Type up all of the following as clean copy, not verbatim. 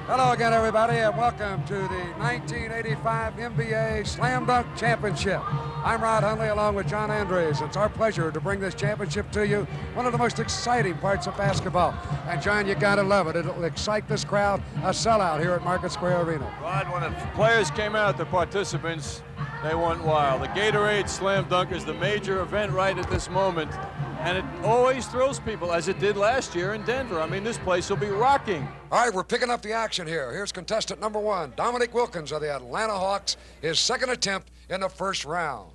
Hello again, everybody, and welcome to the 1985 NBA Slam Dunk Championship. I'm Rod Hundley along with John Andres. It's our pleasure to bring this championship to you, one of the most exciting parts of basketball. And John, you gotta love it. It'll excite this crowd, a sellout here at Market Square Arena. Rod, when the players came out, the participants, they went wild. The Gatorade Slam Dunk is the major event right at this moment, and it always thrills people, as it did last year in Denver. I mean, this place will be rocking. All right, we're picking up the action here. Here's contestant number 1, Dominique Wilkins of the Atlanta Hawks, his second attempt in the first round.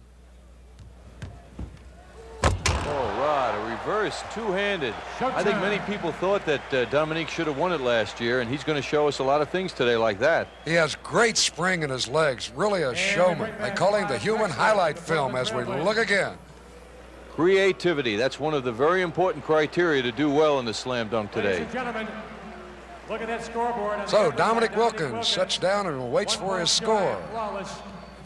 Oh, Rod, a reverse two-handed. I think many people thought that Dominique should have won it last year, and he's going to show us a lot of things today like that. He has great spring in his legs, really a showman. They call him the human highlight film as we look again. Creativity, that's one of the very important criteria to do well in the slam dunk today. Ladies and gentlemen, look at that scoreboard. So Dominique Wilkins sits down and waits for his score.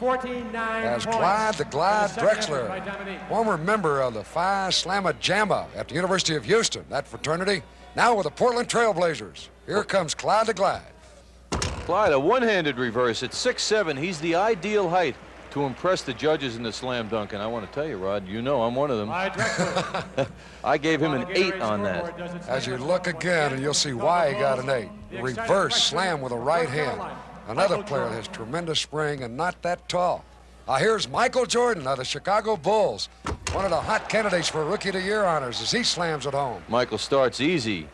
14-9 As Clyde the Glide Drexler, former member of the Phi Slamma Jamma at the University of Houston, that fraternity, now with the Portland Trail Blazers. Here comes Clyde the Glide. Clyde, a one-handed reverse at 6'7". He's the ideal height to impress the judges in the slam dunk, and I want to tell you, Rod, you know I'm one of them. I gave him an 8 on that. As you look again, and you'll see why he got an 8. Reverse slam with a right hand. Another player that has tremendous spring and not that tall. Here's Michael Jordan of the Chicago Bulls, one of the hot candidates for Rookie of the Year honors as he slams it home. Michael starts easy.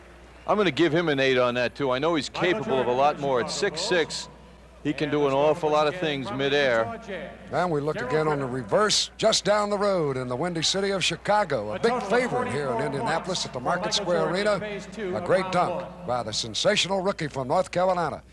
I'm going to give him an 8 on that, too. I know he's capable of a lot more. At 6'6", he can do an awful lot of things midair. And we look again on the reverse just down the road in the windy city of Chicago. A big favorite here in Indianapolis at the Market Square Arena. A great dunk by the sensational rookie from North Carolina.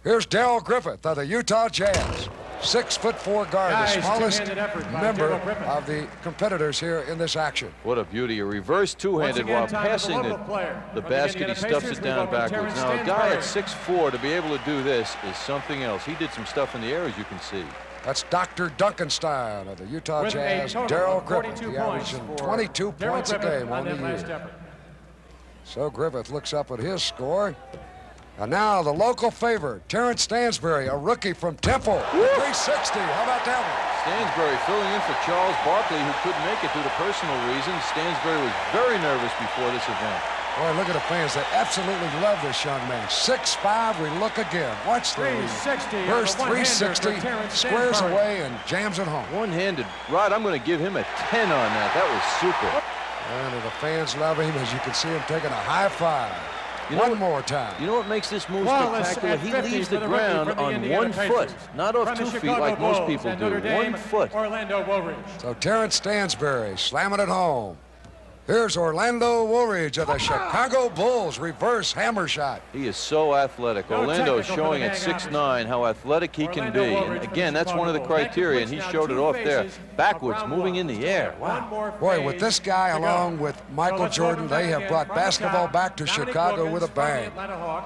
Here's Darrell Griffith of the Utah Jazz. 6'4" guard, the smallest member of the competitors here in this action. What a beauty, a reverse two-handed while passing the basket. He stuffs it down backwards. Now, a guy at 6'4" to be able to do this is something else. He did some stuff in the air, as you can see. That's Dr. Duncanstein of the Utah Jazz, Darrell Griffith. He averaging 22 points a game on the year. So Griffith looks up at his score. And now the local favorite, Terrence Stansbury, a rookie from Temple. 360, how about that one? Stansbury filling in for Charles Barkley, who couldn't make it due to personal reasons. Stansbury was very nervous before this event. Boy, look at the fans. They absolutely love this young man. 6'5", we look again. Watch the first 360, squares away and jams it home. One-handed. Rod, I'm going to give him a 10 on that. That was super. And the fans love him, as you can see him taking a high five. One more time. You know what makes this move spectacular? He leaves the ground on 1 foot, not off 2 feet like most people do. 1 foot. Orlando Woolridge. So Terrence Stansbury slamming it home. Here's Orlando Woolridge of the Chicago Bulls, reverse hammer shot. He is so athletic. Orlando is showing at 6'9" how athletic he can be. And again, that's one of the criteria, and he showed it off there. Backwards, moving in the air. Wow. Boy, with this guy along with Michael Jordan, they have brought basketball back to Chicago with a bang.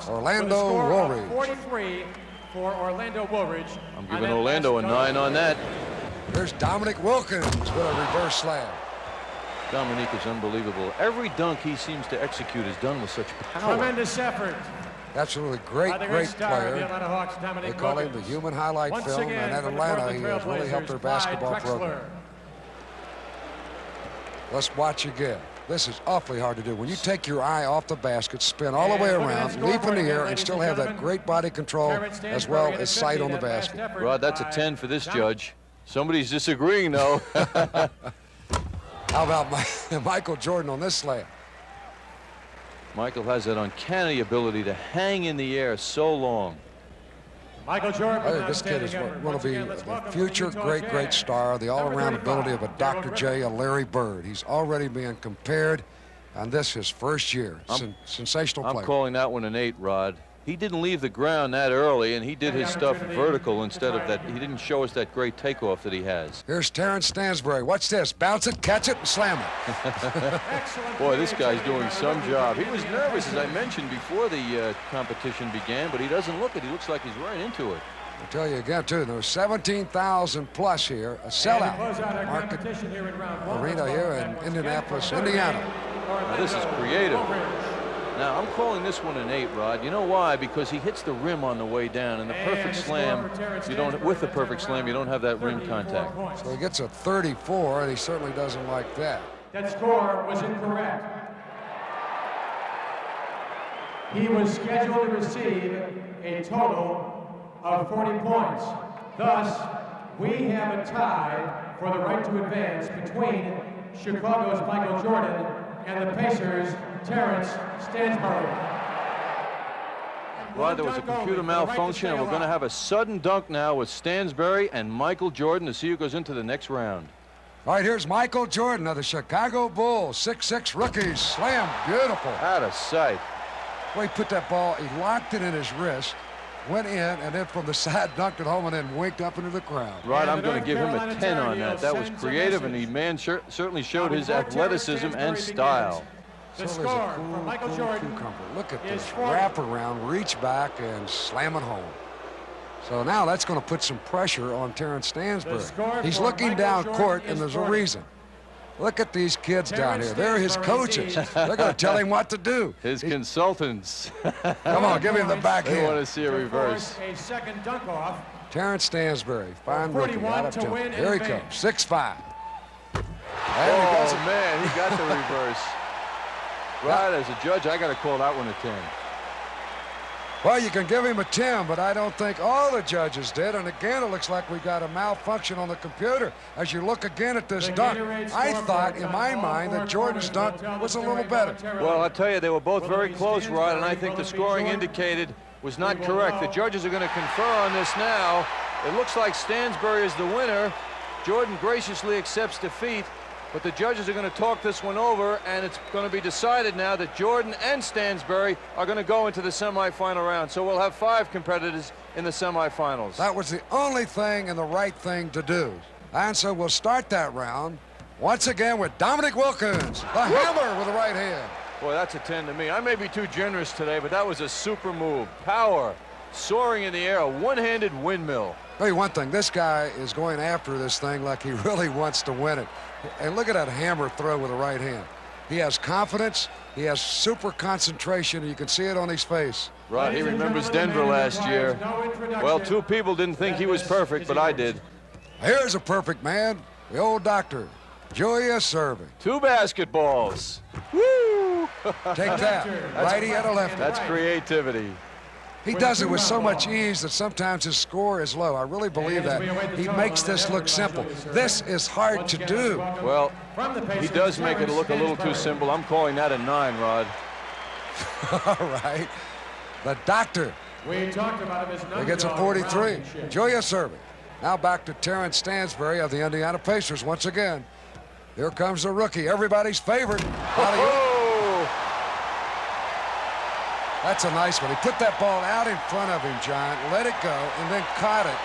Orlando Woolridge. 43 for Orlando Woolridge. I'm giving Orlando a 9 on that. There's Dominique Wilkins with a reverse slam. Dominique is unbelievable. Every dunk he seems to execute is done with such power. Tremendous effort. Absolutely great player. They call him the human highlight film, and at Atlanta, he has really helped their basketball program. Let's watch again. This is awfully hard to do. When you take your eye off the basket, spin all the way around, leap in the air, and still have that great body control as well as sight on the basket. Rod, that's a 10 for this judge. Somebody's disagreeing, though. How about Michael Jordan on this slam? Michael has that uncanny ability to hang in the air so long. Michael Jordan. I think this kid is going to be the future great star, the all-around ability of a Dr. J, a Larry Bird. He's already being compared, and this his first year. Sensational player. I'm calling that one an 8, Rod. He didn't leave the ground that early, and he did his stuff vertical instead of that. He didn't show us that great takeoff that he has. Here's Terrence Stansbury. Watch this. Bounce it, catch it, and slam it. Boy, this guy's doing some job. He was nervous, as I mentioned, before the competition began, but he doesn't look it. He looks like he's right into it. I'll tell you again, too, there was 17,000 plus here, a sellout. Market Arena here in Indianapolis, Indiana. Now, this is creative. Now, I'm calling this one an 8, Rod. You know why? Because he hits the rim on the way down, and the perfect slam, you don't, with the perfect slam, you don't have that rim contact. So he gets a 34, and he certainly doesn't like that. That score was incorrect. He was scheduled to receive a total of 40 points. Thus, we have a tie for the right to advance between Chicago's Michael Jordan and the Pacers' Terrence Stansbury. Well, there was a computer malfunction, and we're going to have a sudden dunk now with Stansbury and Michael Jordan to see who goes into the next round. All right, here's Michael Jordan of the Chicago Bulls. 6'6" rookies. Slam. Beautiful. Out of sight. Well, he put that ball, he locked it in his wrist, went in, and then from the side dunked it home and then winked up into the crowd. Rod, I'm going to give him a 10 on that. That was creative, and the certainly showed his athleticism and style. The So score there's a for Michael Jordan cucumber. Look at is this 40. wrap around, reach back, and slam it home. So now that's going to put some pressure on Terrence Stansbury. score He's for looking Michael down Jordan court, is and there's a 40. reason. Look at these kids down Terrence here. They're his Stansbury coaches. leads. They're going to tell him what to do. His consultants. Come on, give him the They want backhand. to see a To reverse. force a second dunk off. Terrence Stansbury, fine rookie, 41 out of to tempo. win in Here he advance. comes, 6'5". And he does Oh, it. man, he got the reverse. Rod, as a judge, I got to call that one a 10. Well, you can give him a 10, but I don't think all the judges did. And again, it looks like we got a malfunction on the computer. As you look again at this The dunk, Gatorade I scoreboard thought in on my all mind four that Jordan's corners dunk will tell was a the little story better. momentarily. Well, I'll tell you, they were both Will it very be close, Rod, and I Stansbury? think Will the it be scoring Jordan? indicated was not We will correct. The know. judges are going to confer on this now. It looks like Stansbury is the winner. Jordan graciously accepts defeat, but the judges are going to talk this one over, and it's going to be decided now that Jordan and Stansbury are going to go into the semifinal round. So we'll have 5 competitors in the semifinals. That was the only thing and the right thing to do. And so we'll start that round once again with Dominic Wilkins, the hammer with the right hand. Boy, that's a 10 to me. I may be too generous today, but that was a super move. Power, soaring in the air, a one-handed windmill. Tell you one thing, this guy is going after this thing like he really wants to win it. And look at that hammer throw with the right hand. He has confidence, he has super concentration, and you can see it on his face. Rod, he remembers Denver last year. Well, 2 people didn't think he was perfect, but I did. Here's a perfect man, the old doctor, Julius Erving. 2 basketballs. Woo! Take that, righty and a lefty. That's creativity. He does it with so much ease that sometimes his score is low. I really believe that. He makes this look simple. This is hard to do. Well, he does make it look a little too simple. I'm calling that a 9, Rod. All right. The doctor, We talked about him as he gets a 43. Julius Erving. Now back to Terrence Stansbury of the Indiana Pacers once again. Here comes the rookie, everybody's favorite. Alley-oop. Oh! That's a nice one. He put that ball out in front of him, John, let it go, and then caught it,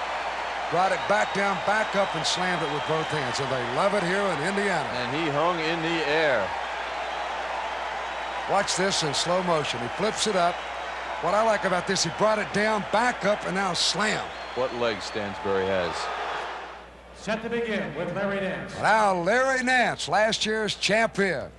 brought it back down, back up, and slammed it with both hands. And they love it here in Indiana. And he hung in the air. Watch this in slow motion. He flips it up. What I like about this, he brought it down, back up, and now slam. What legs Stansbury has. Set to begin with Larry Nance. Now Larry Nance, last year's champion.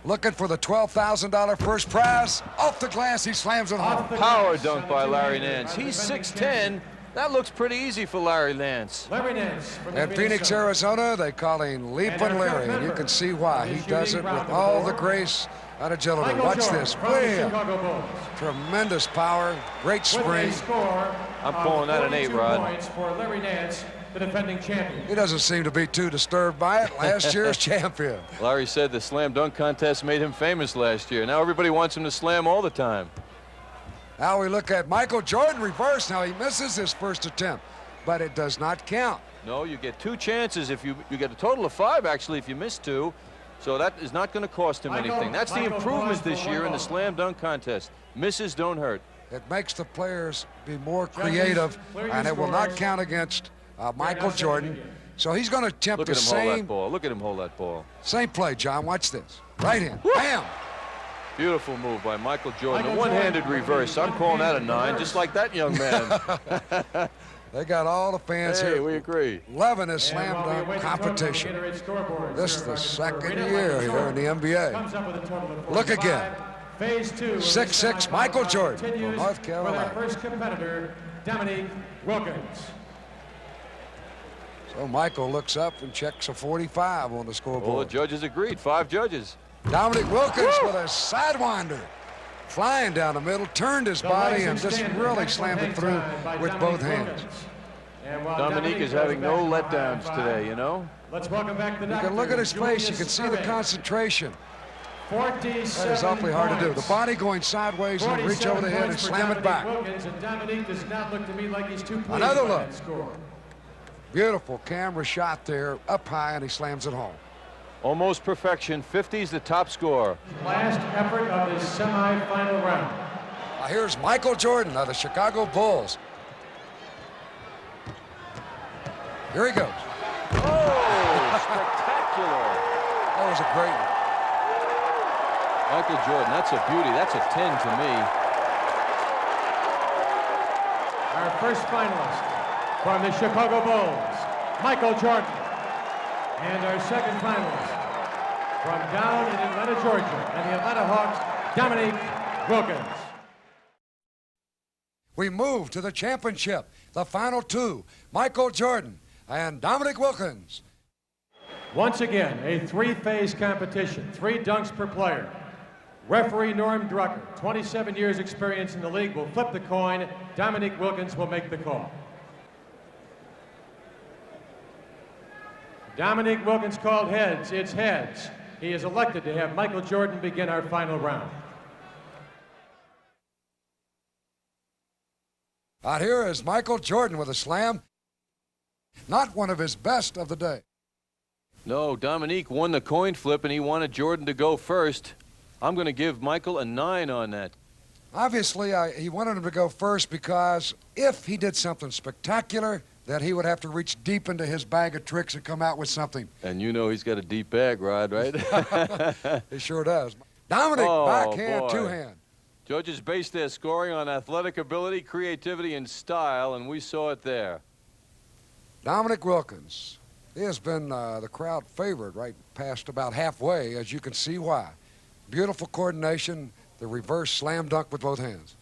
Looking for the $12,000 first prize. Off the glass, he slams it home. Power dunk by Larry Nance. He's 6'10". That looks pretty easy for Larry Nance. Larry Nance from In Phoenix, Arizona, they call him Leapin' Larry, and you can see why. He does it with all the grace and agility. Michael Watch Jordan this. from the Bam! Chicago Bulls. Tremendous power, great With a spring. score I'm of calling that an 8, 42 Rod. points for Larry Nance, the defending champion. He doesn't seem to be too disturbed by it. Last year's champion. Larry said the slam dunk contest made him famous last year. Now everybody wants him to slam all the time. Now we look at Michael Jordan reverse. Now he misses his first attempt, but it does not count. No, you get 2 chances. If you get a total of 5, actually, if you miss 2. So that is not going to cost him anything. That's the improvement this year in the slam dunk contest. Misses don't hurt. It makes the players be more creative, and it will not count against Michael Jordan. So he's going to attempt Look the at him hold that same, ball. Look at him hold that ball. same play, John. Watch this. Right hand. Bam! Beautiful move by Michael Jordan. Michael A one-handed Jordan. reverse. I'm calling that a 9, just like that young man. They got all the fans Hey, here we agree. loving this slam And while we dunk await the total on the competition. Gatorade scoreboard, This is sir, the by second Rita year Michael here in the Jordan NBA. comes up with a total of Look 45, again. Phase 2. of the 6'6" Michael semifinal Jordan from continues North with Carolina. our first competitor, Dominique Wilkins. So Michael looks up and checks a 45 on the All the scoreboard. judges agreed. 5 judges. Dominique Wilkins with a sidewinder. Flying down the middle, turned his The body rising and just standard, really excellent slammed it hang through time by with Dominique both hands. Wilkins. And while Dominique is goes having back no to letdowns five, today, you know? Let's welcome back the You doctor. can look at his face, you Julius can see the Irving. concentration. 47 That is awfully hard to do. The points. body going sideways and reach over the head and points for slam it Dominique back. Wilkins, and Dominique does not look to me like he's too pleased Another by look. that score. Beautiful camera shot there, up high, and he slams it home. Almost perfection. 50's the top score. Last effort of this semifinal round. Now here's Michael Jordan of the Chicago Bulls. Here he goes. Oh, spectacular. That was a great one. Michael Jordan, that's a beauty. That's a 10 to me. Our first finalist from the Chicago Bulls, Michael Jordan. And our second finalist from down in Atlanta, Georgia, and the Atlanta Hawks, Dominique Wilkins. We move to the championship, the final two, Michael Jordan and Dominique Wilkins. Once again, a three-phase competition, 3 dunks per player. Referee Norm Drucker, 27 years experience in the league, will flip the coin. Dominique Wilkins will make the call. Dominique Wilkins called heads. It's heads. He is elected to have Michael Jordan begin our final round. Out here is Michael Jordan with a slam. Not one of his best of the day. No, Dominique won the coin flip, and he wanted Jordan to go first. I'm going to give Michael a 9 on that. Obviously, he wanted him to go first because if he did something spectacular, that he would have to reach deep into his bag of tricks and come out with something. And you know he's got a deep bag, Rod, right? He sure does. Dominic, Oh, backhand, boy. two-hand. Judges based their scoring on athletic ability, creativity, and style, and we saw it there. Dominique Wilkins. He has been the crowd favorite right past about halfway, as you can see why. Beautiful coordination, the reverse slam dunk with both hands.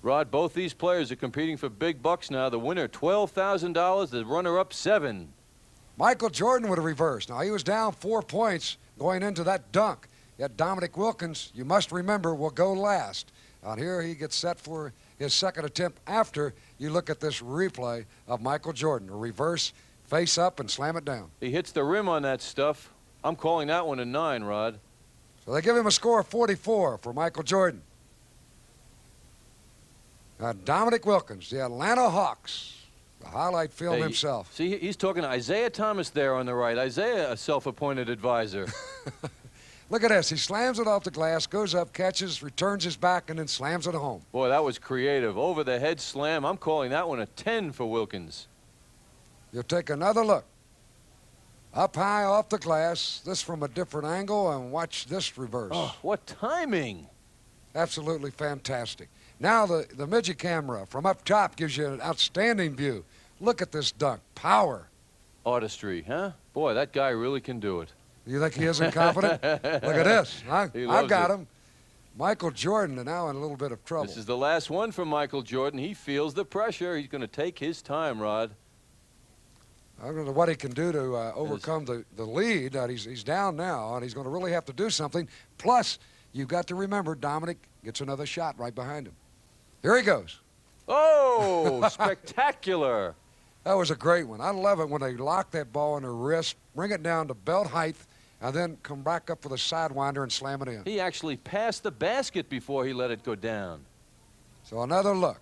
Rod, both these players are competing for big bucks now. The winner, $12,000. The runner-up, $7,000. Michael Jordan with a reverse. Now, he was down 4 points going into that dunk. Yet Dominique Wilkins, you must remember, will go last. Out here, he gets set for his second attempt after you look at this replay of Michael Jordan. A reverse, face up, and slam it down. He hits the rim on that stuff. I'm calling that one a 9, Rod. So they give him a score of 44 for Michael Jordan. Now, Dominique Wilkins, the Atlanta Hawks, the highlight film Hey, himself. See, he's talking to Isaiah Thomas there on the right. Isaiah, a self-appointed advisor. Look at this. He slams it off the glass, goes up, catches, returns his back, and then slams it home. Boy, that was creative. Over the head slam. I'm calling that one a 10 for Wilkins. You'll take another look. Up high off the glass, this from a different angle, and watch this reverse. Oh, what timing. Absolutely fantastic. Now the midget camera from up top gives you an outstanding view. Look at this dunk. Power. Artistry, huh? Boy, that guy really can do it. You think he isn't confident? Look at this. He I've loves got it. him. Michael Jordan now in a little bit of trouble. This is the last one for Michael Jordan. He feels the pressure. He's going to take his time, Rod. I don't know what he can do to overcome the lead. He's down now, and he's going to really have to do something. Plus, you've got to remember, Dominic gets another shot right behind him. Here he goes. Oh, spectacular. That was a great one. I love it when they lock that ball in their wrist, bring it down to belt height, and then come back up with a sidewinder and slam it in. He actually passed the basket before he let it go down. So another look.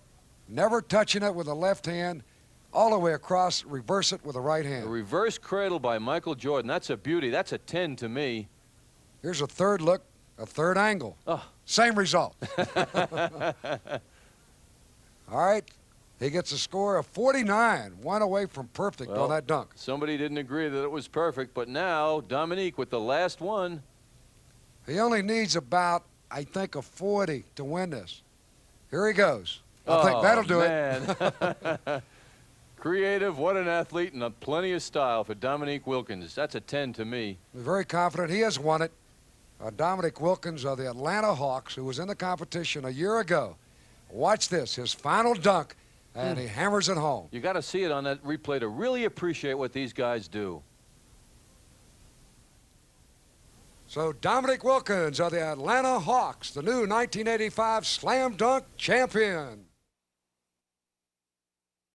Never touching it with the left hand, all the way across, reverse it with the right A hand. reverse cradle by Michael Jordan. That's a beauty. That's a 10 to me. Here's a third look, a third angle. Oh. Same result. All right, he gets a score of 49, one away from perfect Well, on that dunk. Somebody didn't agree that it was perfect, but now Dominique with the last one. He only needs about, I think, a 40 to win this. Here he goes. I think that'll do it. Creative, what an athlete, and plenty of style for Dominique Wilkins. That's a 10 to me. Very confident. He has won it. Dominic Wilkins of the Atlanta Hawks, who was in the competition a year ago. Watch this, his final dunk, and he hammers it home. You got to see it on that replay to really appreciate what these guys do. So Dominic Wilkins of the Atlanta Hawks, the new 1985 Slam Dunk champion.